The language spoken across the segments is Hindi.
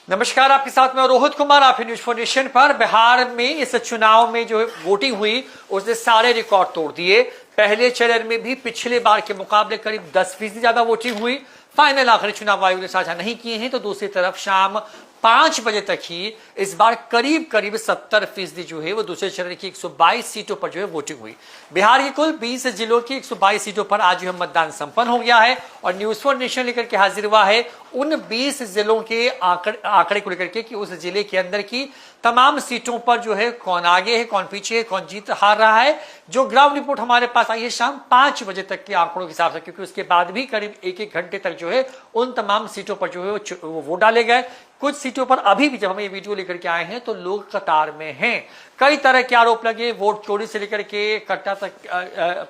नमस्कार, आपके साथ में रोहित कुमार। आप न्यूज फॉर नेशन पर। बिहार में इस चुनाव में जो वोटिंग हुई उसने सारे रिकॉर्ड तोड़ दिए। पहले चरण में भी पिछले बार के मुकाबले करीब 10% ज्यादा वोटिंग हुई। फाइनल आखिरी चुनाव आयोग ने साझा नहीं किए हैं। तो दूसरी तरफ शाम 5 बजे तक ही इस बार करीब 70% जो है वो दूसरे चरण की 122 सीटों पर जो है वोटिंग हुई। बिहार की कुल 20 जिलों की 122 सीटों पर आज जो है मतदान संपन्न हो गया है और न्यूज फॉर नेशन लेकर के हाजिर हुआ है उन 20 जिलों के आंकड़े को लेकर के कि उस जिले के अंदर की तमाम सीटों पर जो है कौन आगे है, कौन पीछे है, कौन जीत हार रहा है। जो ग्राउंड रिपोर्ट हमारे पास आई है शाम 5 बजे तक के आंकड़ों के हिसाब से, क्योंकि उसके बाद भी करीब एक घंटे तक जो है उन तमाम सीटों पर जो है वो वोट डाले गए। कुछ सीटों पर अभी भी जब हम ये वीडियो लेकर के आए हैं तो लोग कतार में हैं। कई तरह के आरोप लगे, वोट चोरी से लेकर के कट्टा तक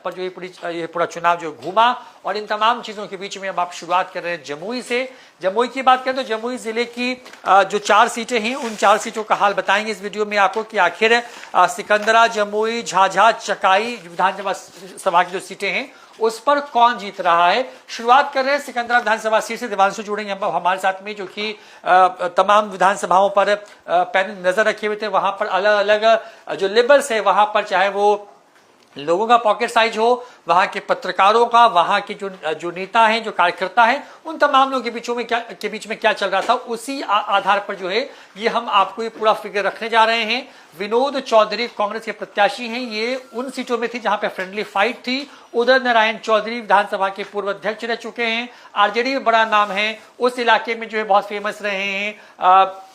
पर जो ये पूरा चुनाव जो घूमा। और इन तमाम चीजों के बीच में अब आप शुरुआत कर रहे हैं जमुई से। जमुई की बात करें तो जमुई जिले की जो 4 सीटें हैं उन 4 सीटों का हाल बताएंगे इस वीडियो में आपको कि आखिर सिकंदरा, जमुई, झाझा, चकाई विधानसभा सभा की जो सीटें हैं उस पर कौन जीत रहा है। शुरुआत कर रहे हैं सिकंदरा विधानसभा सीट से। देवांशु जुड़ेंगे हमारे साथ में, जो कि तमाम विधानसभाओं पर पैनल नजर रखे हुए थे। वहां पर अलग अलग जो लेबल्स है वहां पर, चाहे वो लोगों का पॉकेट साइज हो, वहां के पत्रकारों का, वहां के जो नेता हैं, जो कार्यकर्ता हैं, उन तमाम लोगों के बीच में क्या चल रहा था, उसी आधार पर जो है ये हम आपको ये पूरा फिगर रखने जा रहे हैं। विनोद चौधरी कांग्रेस के प्रत्याशी हैं। ये उन सीटों में थी जहां पे फ्रेंडली फाइट थी। उदय नारायण चौधरी विधानसभा के पूर्व अध्यक्ष रह चुके हैं, आरजेडी में बड़ा नाम है, उस इलाके में जो है बहुत फेमस रहे हैं,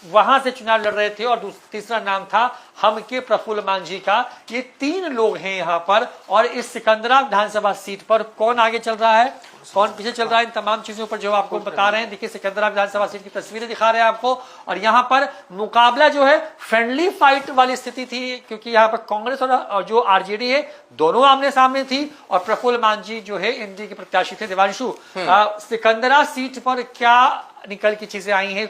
वहां से चुनाव लड़ रहे थे। और तीसरा नाम था हम के प्रफुल्ल मांझी का। ये 3 लोग हैं यहाँ पर। और इस सिकंदरा विधानसभा सीट पर कौन आगे चल रहा है, कौन पीछे चल रहा है, इन तमाम चीजों पर जो आपको बता रहे हैं। देखिए सिकंदरा विधानसभा सीट की तस्वीरें दिखा रहे हैं आपको। और यहाँ पर मुकाबला जो है फ्रेंडली फाइट वाली स्थिति थी, क्योंकि यहाँ पर कांग्रेस और जो आरजेडी है दोनों आमने सामने थी। और प्रफुल्ल मांझी जो है एनडीए के प्रत्याशी थे। देवांशु, सिकंदरा सीट पर क्या निकल की चीजें आई हैं,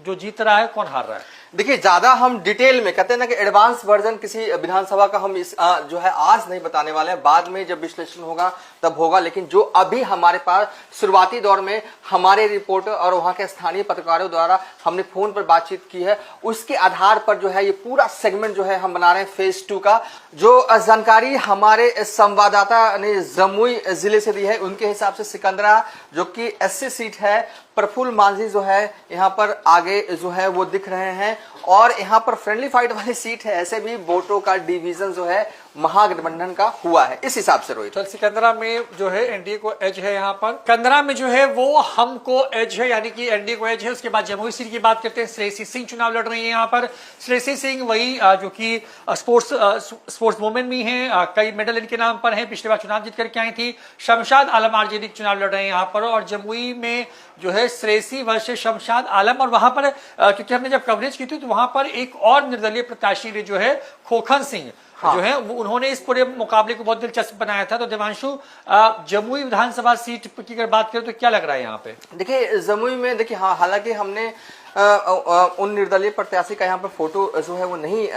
जो जीत रहा है, कौन हार रहा है? देखिए, ज्यादा हम डिटेल में कहते हैं ना कि एडवांस वर्जन किसी विधानसभा का हम इस जो है आज नहीं बताने वाले हैं, बाद में जब विश्लेषण होगा तब होगा। लेकिन जो अभी हमारे पास शुरुआती दौर में हमारे रिपोर्टर और वहां के स्थानीय पत्रकारों द्वारा हमने फोन पर बातचीत की है, उसके आधार पर जो है ये पूरा सेगमेंट जो है हम बना रहे हैं फेज 2 का। जो जानकारी हमारे संवाददाता ने जमुई जिले से दी है, उनके हिसाब से सिकंदरा जो कि 80 सीट है, प्रफुल्ल मांझी जो है यहाँ पर आगे जो है वो दिख रहे हैं। और यहाँ पर फ्रेंडली फाइट वाली सीट है, ऐसे भी वोटों का डिवीजन जो है महागठबंधन का हुआ है इस हिसाब से। रोहित, तो सिकंदरा में जो है एनडीए को एज है, यहाँ पर सिकंदरा में जो है वो हमको एज है, यानी कि एनडीए को एज है। उसके बाद जमुई सीट की बात करते हैं, श्रेयसी सिंह चुनाव लड़ रही है यहाँ पर। श्रेयसी सिंह वही जो कि स्पोर्ट्स वुमेन भी हैं, कई मेडल इनके नाम पर हैं, पिछले बार चुनाव जीत करके आई थी। शमशाद आलम आरजेडी चुनाव लड़ रहे हैं यहाँ पर। और जमुई में जो है श्रेयसी वर्सेस शमशाद आलम। और वहां पर क्योंकि हमने जब कवरेज की थी तो वहां पर एक और निर्दलीय प्रत्याशी ने जो है खोखन सिंह जो है उन्होंने इस पूरे मुकाबले को बहुत दिलचस्प बनाया था। तो देवांशु, जमुई विधानसभा सीट की अगर बात करें तो क्या लग रहा है यहाँ पे? देखिए, जमुई में देखिए, हाँ, हालांकि हमने उन निर्दलीय प्रत्याशी का यहाँ पर फोटो जो है वो नहीं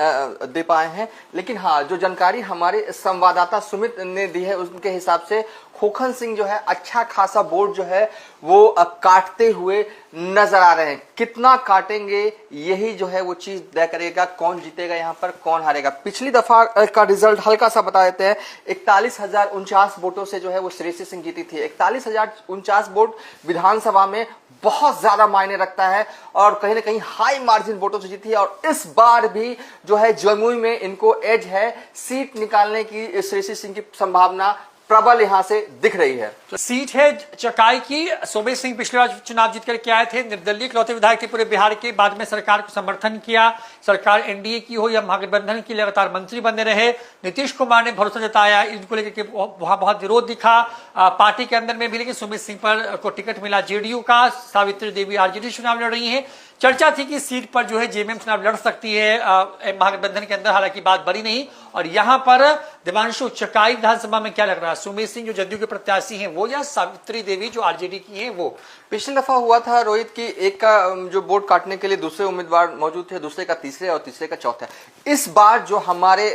दे पाए हैं, लेकिन हाँ, जो जानकारी हमारे संवाददाता सुमित ने दी है उनके हिसाब से खोखन सिंह जो है अच्छा खासा वोट जो है वो काटते हुए नजर आ रहे हैं। कितना काटेंगे यही जो है वो चीज तय करेगा, कौन जीतेगा यहाँ पर, कौन हारेगा। पिछली दफा का रिजल्ट हल्का सा बता देते हैं। 41,049 वोटों से जो है वो श्रेयसी सिंह जीती थी। 41,049 वोट विधानसभा में बहुत ज्यादा मायने रखता है और कहीं ना कहीं हाई मार्जिन वोटों से जीती है। और इस बार भी जो है जमुई में इनको एज है, सीट निकालने की श्रेयसी सिंह की संभावना प्रबल यहां से दिख रही है। तो सीट है चकाई की। सोमेश सिंह पिछले बार चुनाव जीत करके आए थे, निर्दलीय इकलौते विधायक थे पूरे बिहार के। बाद में सरकार को समर्थन किया, सरकार एनडीए की हो या महागठबंधन की, लगातार मंत्री बने रहे। नीतीश कुमार ने भरोसा जताया इनको लेकर, वहां बहुत विरोध दिखा पार्टी के अंदर में भी। लेकिन सोमेश सिंह पर को टिकट मिला जेडीयू का। सावित्री देवी आरजेडी चुनाव लड़ रही है। चर्चा थी कि सीट पर जो है जेएमएम चुनाव लड़ सकती है महागठबंधन के अंदर, हालांकि बात बड़ी नहीं। और यहां पर देवांशु, चकाई विधानसभा में क्या लग रहा है? सोमेश सिंह जो जदयू के प्रत्याशी हैं वो, या सावित्री देवी जो आरजेडी की हैं वो? पिछली दफा हुआ था रोहित की एक का जो वोट काटने के लिए दूसरे उम्मीदवार मौजूद थे, दूसरे का तीसरे और तीसरे का चौथा। इस बार जो हमारे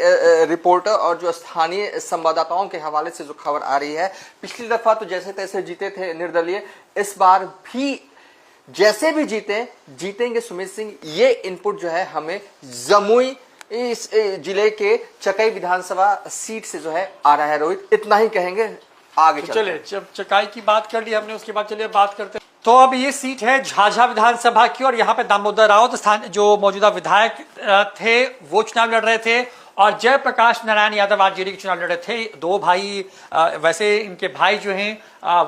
रिपोर्टर और जो स्थानीय संवाददाताओं के हवाले से जो खबर आ रही है, पिछली दफा तो जैसे तैसे जीते थे निर्दलीय, इस बार भी जैसे भी जीतेंगे सुमित सिंह, ये इनपुट जो है हमें जमुई इस जिले के चकाई विधानसभा सीट से जो है आ रहा है। रोहित, इतना ही कहेंगे, आगे तो चले, जब चकाई की बात कर ली हमने, उसके बाद चलिए बात करते हैं। तो अब ये सीट है झाझा विधानसभा की और यहाँ पे दामोदर राउत स्थान जो मौजूदा विधायक थे वो चुनाव लड़ रहे थे और जयप्रकाश नारायण यादव आरजेडी के चुनाव लड़ रहे थे। दो भाई, वैसे इनके भाई जो हैं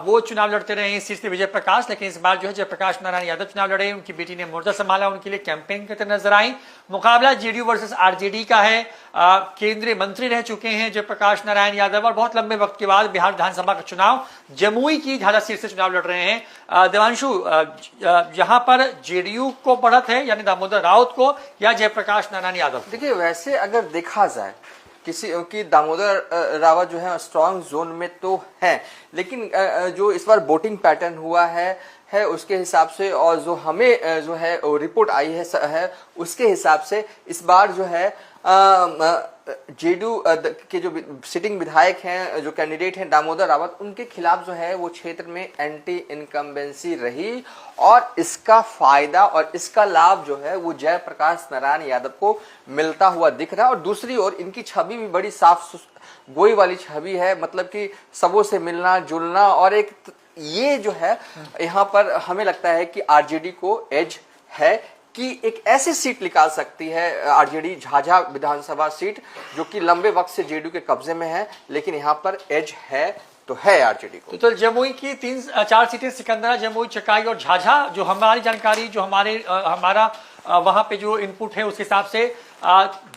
वो चुनाव लड़ते रहे इस सीट से विजय प्रकाश, लेकिन इस बार जो है जयप्रकाश नारायण यादव चुनाव लड़े। उनकी बेटी ने मोर्चा संभाला, उनके लिए कैंपेन करते नजर आई। मुकाबला जेडीयू वर्सेस आरजेडी का है। केंद्रीय मंत्री रह चुके हैं जयप्रकाश नारायण यादव और बहुत लंबे वक्त के बाद बिहार विधानसभा का चुनाव जमुई की झाझा सीट से चुनाव लड़ रहे हैं। देवांशु, यहाँ पर जेडीयू को बढ़त है यानी दामोदर राउत को या जयप्रकाश नारायण यादव? देखिए, वैसे अगर देखा जाए किसी की दामोदर रावत जो है स्ट्रांग जोन में तो है, लेकिन जो इस बार वोटिंग पैटर्न हुआ है उसके हिसाब से और जो हमें जो है रिपोर्ट आई है उसके हिसाब से इस बार जो है जेडीयू के जो सिटिंग विधायक हैं, जो कैंडिडेट हैं दामोदर रावत, उनके खिलाफ जो है वो क्षेत्र में एंटी इनकम्बेंसी रही और इसका फायदा और इसका लाभ जो है वो जयप्रकाश नारायण यादव को मिलता हुआ दिख रहा है। और दूसरी ओर इनकी छवि भी बड़ी साफ गोई वाली छवि है, मतलब कि सबों से मिलना जुलना, और एक ये जो है यहाँ पर हमें लगता है कि आरजेडी को एज है कि एक ऐसी सीट निकाल सकती है आरजेडी, झाझा विधानसभा सीट, जो कि लंबे वक्त से जेडीयू के कब्जे में है, लेकिन यहाँ पर एज है तो है आरजेडी को। तो जमुई की 3-4 सीटें सिकंदरा, जमुई, चकाई और झाझा, जो हमारी जानकारी, जो हमारा वहां पे जो इनपुट है उस हिसाब से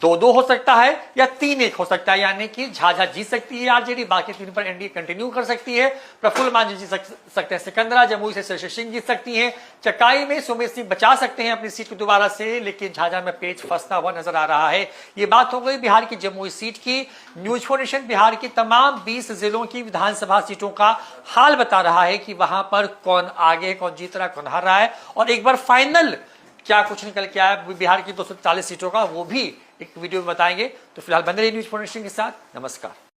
2-2 हो सकता है या 3-1 हो सकता है, यानी कि झाझा जीत सकती है आरजेडी, बाकी 3 पर एनडीए कंटिन्यू कर सकती है। प्रफुल्ल मान जीत सकते हैं सिकंदरा, जमुई से शशि सिंह जीत सकती हैं, चकाई में सुमित सिंह बचा सकते हैं अपनी सीट को दोबारा से, लेकिन झाझा में पेच फंसता हुआ नजर आ रहा है। ये बात हो गई बिहार की जमुई सीट की। न्यूज फॉर नेशन बिहार की तमाम 20 जिलों की विधानसभा सीटों का हाल बता रहा है कि वहां पर कौन आगे, कौन जीत रहा है, कौन हार रहा है, और एक बार फाइनल क्या कुछ निकल के आया बिहार की 240 सीटों का, वो भी एक वीडियो में बताएंगे। तो फिलहाल बने रहिए न्यूज फॉर नेशन के साथ। नमस्कार।